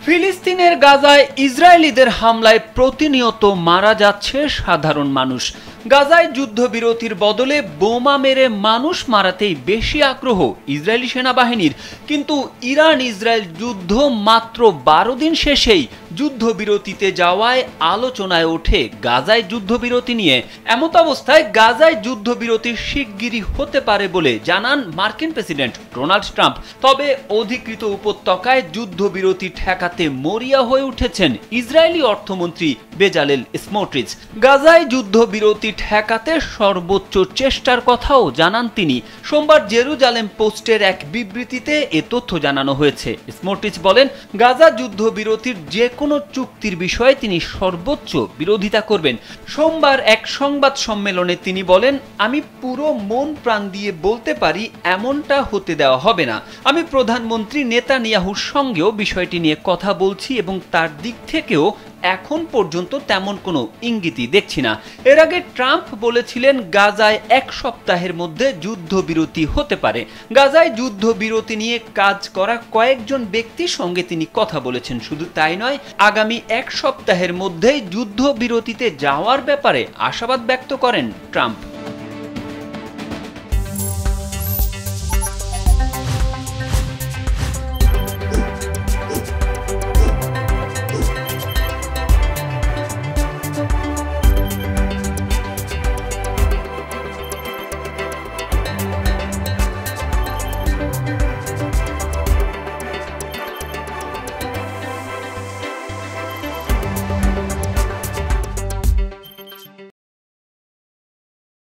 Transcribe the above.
ফিলিস্তিনের গাজায় ইসরায়েলিদের হামলায় প্রতিনিয়ত মারা যাচ্ছে সাধারণ মানুষ। গাজায় যুদ্ধবিরতির বদলে বোমা মেরে মানুষ মারাতেই বেশি আগ্রহ ইসরায়েলি সেনাবাহিনীর, কিন্তু ইরান ইসরায়েল যুদ্ধ মাত্র 12 দিন শেষেই যুদ্ধবিরতিতে যাওয়ায় আলোচনায় ওঠে গাজায় যুদ্ধবিরতি নিয়ে। এমত অবস্থায় গাজায় যুদ্ধবিরতি শিগগিরই হতে পারে বলে জানান মার্কিন প্রেসিডেন্ট ডোনাল্ড ট্রাম্প। তবে অধিকৃত উপত্যকায় যুদ্ধবিরতি ঠেকাতে মরিয়া হয়ে উঠেছেন ইসরায়েলি অর্থমন্ত্রী বেজালেল স্মোট্রিচ। গাজায় যুদ্ধবিরতি ঠেকাতে সর্বোচ্চ চেষ্টার কথাও জানান তিনি। সোমবার জেরুজালেম পোস্টের এক বিবৃতিতে এ তথ্য জানানো হয়েছে। স্মোট্রিচ বলেন, গাজা যুদ্ধবিরতির যে কোনো চুক্তির বিষয়ে তিনি সর্বোচ্চ বিরোধিতা করবেন। সোমবার এক সংবাদ সম্মেলনে তিনি বলেন, আমি পুরো মন প্রাণ দিয়ে বলতে পারি এমনটা হতে দেওয়া হবে না। আমি প্রধানমন্ত্রী নেতানিয়াহুর সঙ্গেও বিষয়টি নিয়ে কথা বলছি এবং তার দিক থেকেও এখন পর্যন্ত তেমন কোনো ইঙ্গিতই দেখছি না। এর আগে ট্রাম্প বলেছিলেন গাজায় 1 সপ্তাহের মধ্যে যুদ্ধবিরতি হতে পারে। গাজায় যুদ্ধবিরতি নিয়ে কাজ করা কয়েকজন ব্যক্তির সঙ্গে তিনি কথা বলেছেন। শুধু তাই নয়, আগামী 1 সপ্তাহের মধ্যেই যুদ্ধবিরতিতে যাওয়ার ব্যাপারে আশাবাদ ব্যক্ত করেন ট্রাম্প।